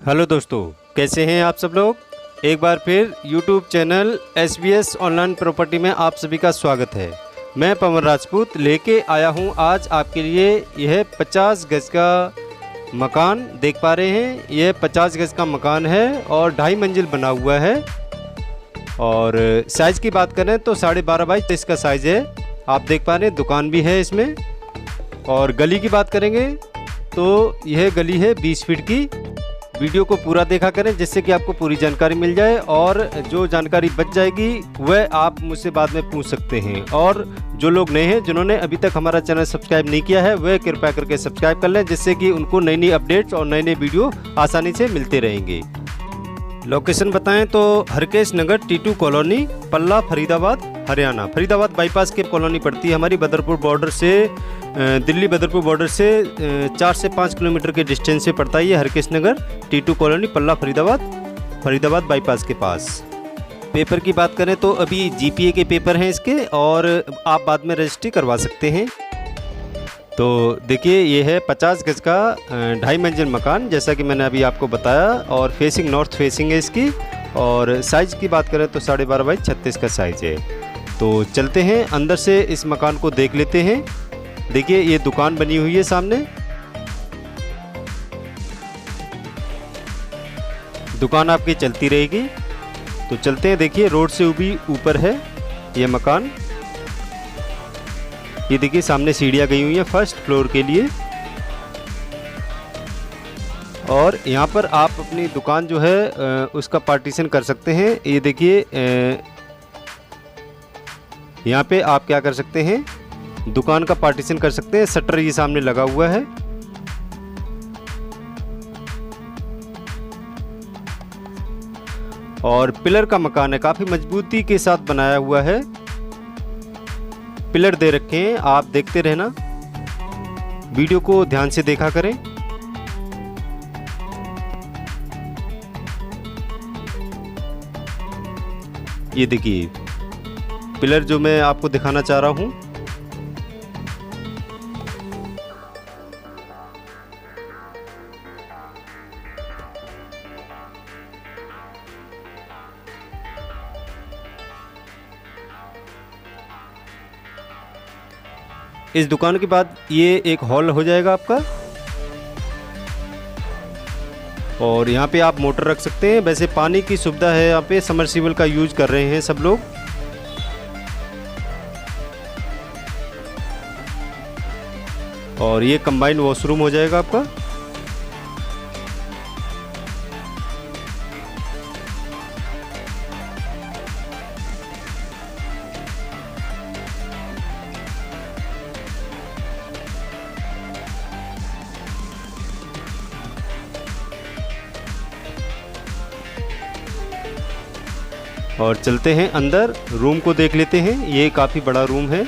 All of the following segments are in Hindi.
हेलो दोस्तों, कैसे हैं आप सब लोग। एक बार फिर YouTube channel SBS online property में आप सभी का स्वागत है। मैं पवन राजपूत लेके आया हूं आज आपके लिए यह 50 गज का मकान देख पा रहे हैं। यह 50 गज का मकान है और 2.5 मंजिल बना हुआ है। और साइज़ की बात करें तो 12.5 बाई 23 का साइज़ है। आप देख पा रहे हैं दुकान भी है इसमें। और गली की बात करेंगे तो यह गली है 20 फीट की। वीडियो को पूरा देखा करें जिससे कि आपको पूरी जानकारी मिल जाए, और जो जानकारी बच जाएगी वह आप मुझसे बाद में पूछ सकते हैं। और जो लोग नए हैं, जिन्होंने अभी तक हमारा चैनल सब्सक्राइब नहीं किया है, वह कृपया करके सब्सक्राइब कर लें, जिससे कि उनको नई नई अपडेट्स और नए नए वीडियो आसानी से मिलते रहेंगे। लोकेशन बताएं तो हरकेश नगर T2 कॉलोनी, पल्ला, फरीदाबाद, हरियाणा। फरीदाबाद बाईपास के कॉलोनी पड़ती है हमारी। बदरपुर बॉर्डर से, दिल्ली बदरपुर बॉर्डर से 4 से 5 किलोमीटर के डिस्टेंस से पड़ता है ये हरकेश नगर, T2 कॉलोनी, पल्ला, फरीदाबाद बाईपास के पास। पेपर की बात करें तो अभी GPA के पेपर हैं इसके, और आप बाद में रजिस्ट्री करवा सकते हैं। तो देखिए, ये है 50 गज का 2.5 मंजिल मकान, जैसा कि मैंने अभी आपको बताया। और फेसिंग नॉर्थ फेसिंग है इसकी। और साइज़ की बात करें तो 12.5 बाई 36 का साइज़ है। तो चलते हैं अंदर से इस मकान को देख लेते हैं। देखिए, ये दुकान बनी हुई है सामने। दुकान आपकी चलती रहेगी। तो चलते हैं। देखिए, रोड से भी ऊपर है ये मकान। ये देखिए, सामने सीढ़ियाँ गई हुई हैं फर्स्ट फ्लोर के लिए। और यहाँ पर आप अपनी दुकान जो है उसका पार्टीशन कर सकते हैं। ये देखिए, यहाँ पे आप क्या कर सकते हैं, दुकान का पार्टीशन कर सकते हैं। शटर ये सामने लगा हुआ है। और पिलर का मकान है, काफ़ी मजबूती के साथ बनाया हुआ है। पिलर दे रखे हैं, आप देखते रहना, वीडियो को ध्यान से देखा करें। ये देखिए पिलर जो मैं आपको दिखाना चाह रहा हूं। इस दुकान के बाद ये एक हॉल हो जाएगा आपका। और यहाँ पे आप मोटर रख सकते हैं। वैसे पानी की सुविधा है यहाँ पे, सबमर्सिबल का यूज कर रहे हैं सब लोग। और ये कंबाइंड वॉशरूम हो जाएगा आपका। और चलते हैं अंदर, रूम को देख लेते हैं। ये काफ़ी बड़ा रूम है।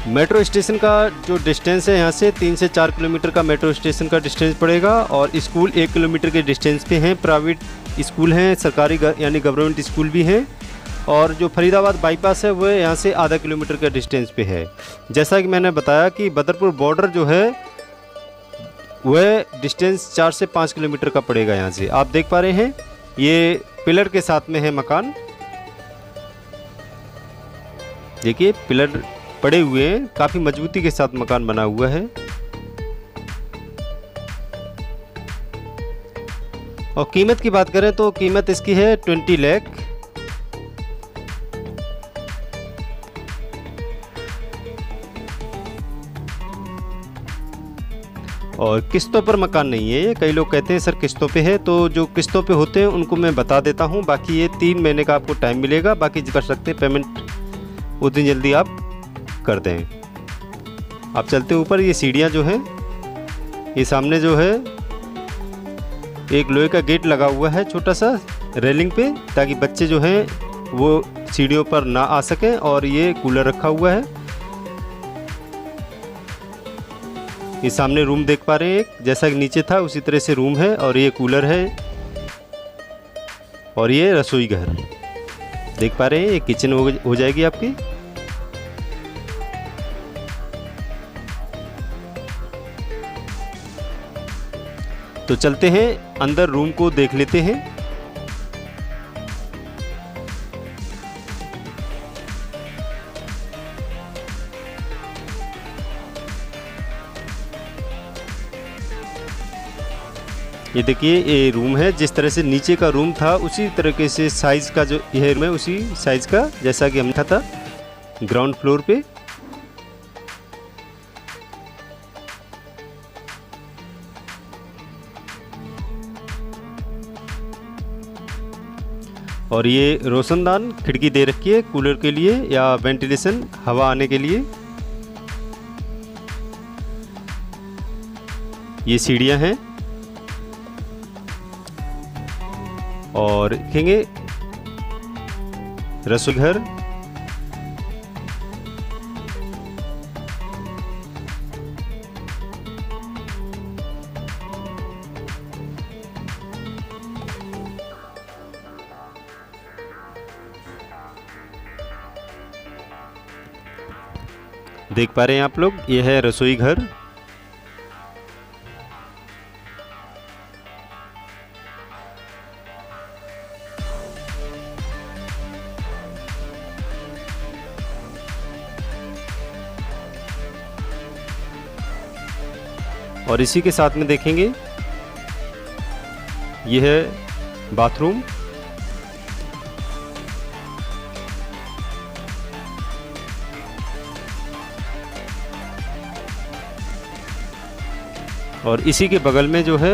मेट्रो स्टेशन का जो डिस्टेंस है यहाँ से 3 से 4 किलोमीटर का मेट्रो स्टेशन का डिस्टेंस पड़ेगा। और स्कूल 1 किलोमीटर के डिस्टेंस पे हैं। प्राइवेट स्कूल हैं, सरकारी यानी गवर्नमेंट स्कूल भी हैं। और जो फरीदाबाद बाईपास है वह यहाँ से आधा किलोमीटर के डिस्टेंस पे है। जैसा कि मैंने बताया कि बदरपुर बॉर्डर जो है वह डिस्टेंस 4 से 5 किलोमीटर का पड़ेगा यहाँ से। आप देख पा रहे हैं, ये पिलर के साथ में है मकान। देखिए, पिलर पड़े हुए हैं, काफ़ी मजबूती के साथ मकान बना हुआ है। और कीमत की बात करें तो कीमत इसकी है 20 लाख। और किस्तों पर मकान नहीं है ये। कई लोग कहते हैं सर किस्तों पे है, तो जो किस्तों पे होते हैं उनको मैं बता देता हूँ। बाकी ये 3 महीने का आपको टाइम मिलेगा, बाकी कर सकते हैं पेमेंट उतनी जल्दी आप कर दें। आप चलते ऊपर। ये सीढ़ियाँ जो हैं, ये सामने जो है एक लोहे का गेट लगा हुआ है छोटा सा रेलिंग पे, ताकि बच्चे जो हैं वो सीढ़ियों पर ना आ सकें। और ये कूलर रखा हुआ है। ये सामने रूम देख पा रहे हैं, एक जैसा कि नीचे था उसी तरह से रूम है। और ये कूलर है। और ये रसोई घर देख पा रहे हैं, ये किचन हो जाएगी आपकी। तो चलते हैं अंदर रूम को देख लेते हैं। ये देखिए ये रूम है, जिस तरह से नीचे का रूम था उसी तरीके से साइज़ का जो यह रूम है उसी साइज़ का जैसा कि हमने था ग्राउंड फ्लोर पे। और ये रोशनदान खिड़की दे रखी है कूलर के लिए या वेंटिलेशन हवा आने के लिए। ये सीढ़ियाँ हैं और देखेंगे रसोई घर। देख पा रहे हैं आप लोग, यह है रसोई घर। और इसी के साथ में देखेंगे यह है बाथरूम। और इसी के बगल में जो है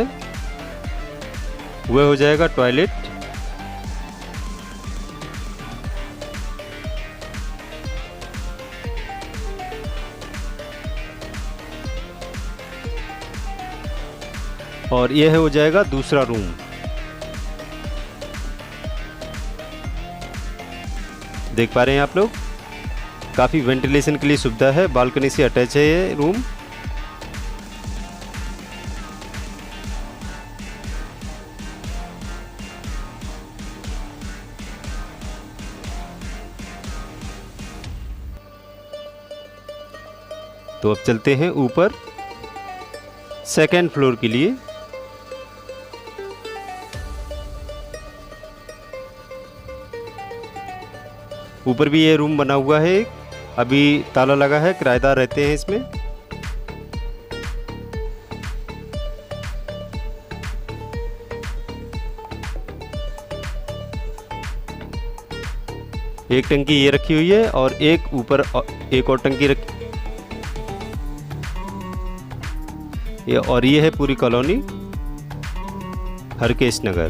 वह हो जाएगा टॉयलेट। और यह हो जाएगा दूसरा रूम। देख पा रहे हैं आप लोग, काफ़ी वेंटिलेशन के लिए सुविधा है, बालकनी से अटैच है ये रूम। तो अब चलते हैं ऊपर सेकेंड फ्लोर के लिए। ऊपर भी ये रूम बना हुआ है, अभी ताला लगा है, किराएदार रहते हैं इसमें। एक टंकी ये रखी हुई है और एक ऊपर एक और टंकी रखी और ये है पूरी कॉलोनी हरकेश नगर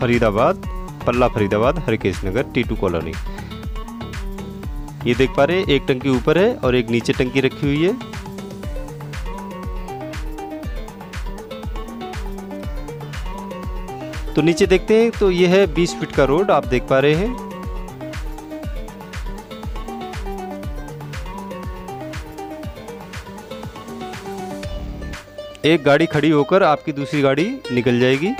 फरीदाबाद, पल्ला फरीदाबाद हरकेश नगर T2 कॉलोनी। ये देख पा रहे हैं, एक टंकी ऊपर है और एक नीचे टंकी रखी हुई है। तो नीचे देखते हैं तो ये है 20 फीट का रोड, आप देख पा रहे हैं। एक गाड़ी खड़ी होकर आपकी दूसरी गाड़ी निकल जाएगी।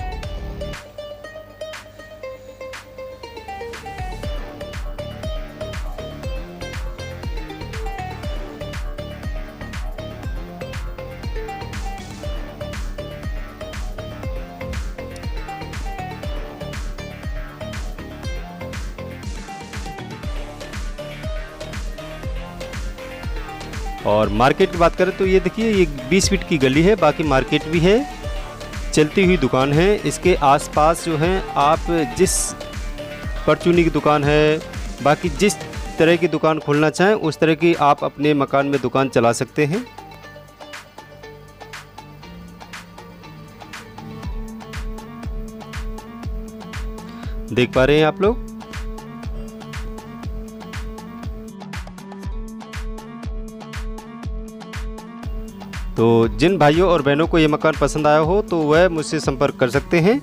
और मार्केट की बात करें तो ये देखिए ये 20 फीट की गली है, बाकी मार्केट भी है, चलती हुई दुकान है। इसके आसपास जो हैं आप जिस परचूनी की दुकान है, बाकी जिस तरह की दुकान खोलना चाहें उस तरह की आप अपने मकान में दुकान चला सकते हैं। देख पा रहे हैं आप लोग। तो जिन भाइयों और बहनों को ये मकान पसंद आया हो तो वह मुझसे संपर्क कर सकते हैं।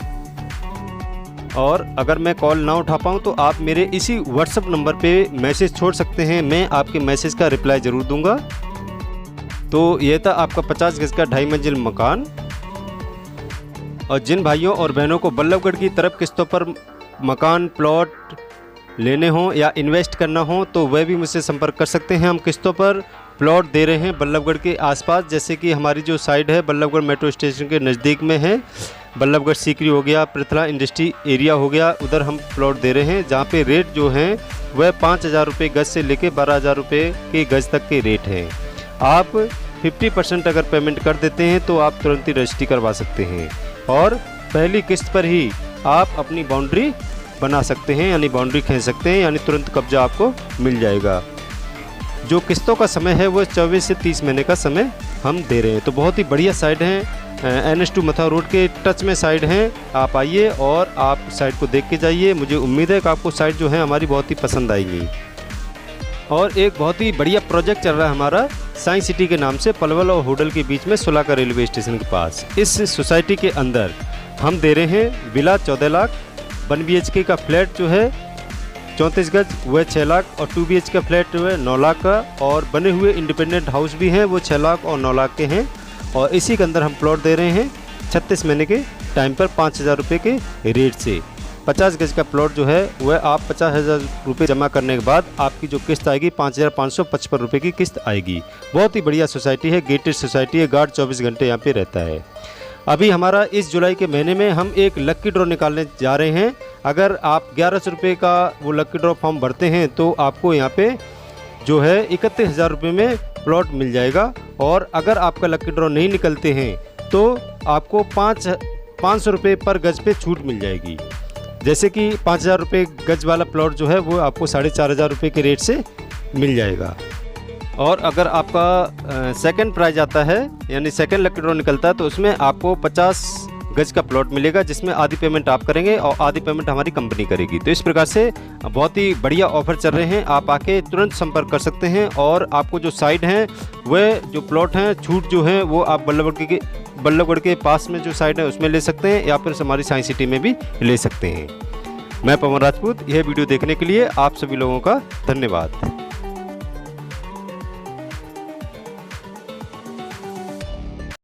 और अगर मैं कॉल ना उठा पाऊँ तो आप मेरे इसी व्हाट्सएप नंबर पे मैसेज छोड़ सकते हैं, मैं आपके मैसेज का रिप्लाई ज़रूर दूंगा। तो यह था आपका 50 गज का 2.5 मंजिल मकान। और जिन भाइयों और बहनों को बल्लभगढ़ की तरफ किस्तों पर मकान प्लॉट लेने हों या इन्वेस्ट करना हो तो वह भी मुझसे संपर्क कर सकते हैं। हम किस्तों पर प्लॉट दे रहे हैं बल्लभगढ़ के आसपास। जैसे कि हमारी जो साइड है बल्लभगढ़ मेट्रो स्टेशन के नज़दीक में है। बल्लभगढ़ सीकरी हो गया, पृथला इंडस्ट्री एरिया हो गया, उधर हम प्लॉट दे रहे हैं, जहाँ पे रेट जो हैं वह 5,000 रुपये गज से लेके 12,000 रुपये के गज तक के रेट हैं। आप 50% अगर पेमेंट कर देते हैं तो आप तुरंत ही रजिस्ट्री करवा सकते हैं और पहली किस्त पर ही आप अपनी बाउंड्री बना सकते हैं, यानी बाउंड्री खींच सकते हैं, यानी तुरंत कब्जा आपको मिल जाएगा। जो किस्तों का समय है वो 24 से 30 महीने का समय हम दे रहे हैं। तो बहुत ही बढ़िया साइड है, NH2 मथा रोड के टच में साइड हैं। आप आइए और आप साइड को देख के जाइए। मुझे उम्मीद है कि आपको साइड जो है हमारी बहुत ही पसंद आएगी। और एक बहुत ही बढ़िया प्रोजेक्ट चल रहा है हमारा साइंस सिटी के नाम से, पलवल और होडल के बीच में सुलाका रेलवे स्टेशन के पास। इस सोसाइटी के अंदर हम दे रहे हैं विला 14 लाख, 1 BHK का फ्लैट जो है 34 गज वह 6 लाख और 2 BHK का फ्लैट जो है 9 लाख का, और बने हुए इंडिपेंडेंट हाउस भी हैं वो 6 लाख और 9 लाख के हैं। और इसी के अंदर हम प्लॉट दे रहे हैं 36 महीने के टाइम पर 5,000 रुपये के रेट से। 50 गज का प्लॉट जो है वह आप 50,000 रुपये जमा करने के बाद आपकी जो किस्त आएगी 5,555 रुपये की किस्त आएगी। बहुत ही बढ़िया सोसाइटी है, गेटेड सोसाइटी है, गार्ड 24 घंटे यहाँ पे रहता है। अभी हमारा इस जुलाई के महीने में हम एक लक्की ड्रॉ निकालने जा रहे हैं। अगर आप 1100 रुपये का वो लक्की ड्रॉ फॉर्म भरते हैं तो आपको यहाँ पे जो है 31,000 रुपये में प्लॉट मिल जाएगा। और अगर आपका लक्की ड्रॉ नहीं निकलते हैं तो आपको 500 रुपये पर गज पे छूट मिल जाएगी। जैसे कि 5,000 रुपये गज वाला प्लॉट जो है वो आपको 4,500 रुपये के रेट से मिल जाएगा। और अगर आपका सेकंड प्राइज आता है यानी सेकंड लकी ड्रॉ निकलता है तो उसमें आपको 50 गज का प्लॉट मिलेगा, जिसमें आधी पेमेंट आप करेंगे और आधी पेमेंट हमारी कंपनी करेगी। तो इस प्रकार से बहुत ही बढ़िया ऑफर चल रहे हैं, आप आके तुरंत संपर्क कर सकते हैं। और आपको जो साइड हैं वह जो प्लॉट हैं छूट जो है वो आप बल्लभगढ़ के पास में जो साइड है उसमें ले सकते हैं या फिर हमारी साइंस सिटी में भी ले सकते हैं। मैं पवन राजपूत, यह वीडियो देखने के लिए आप सभी लोगों का धन्यवाद।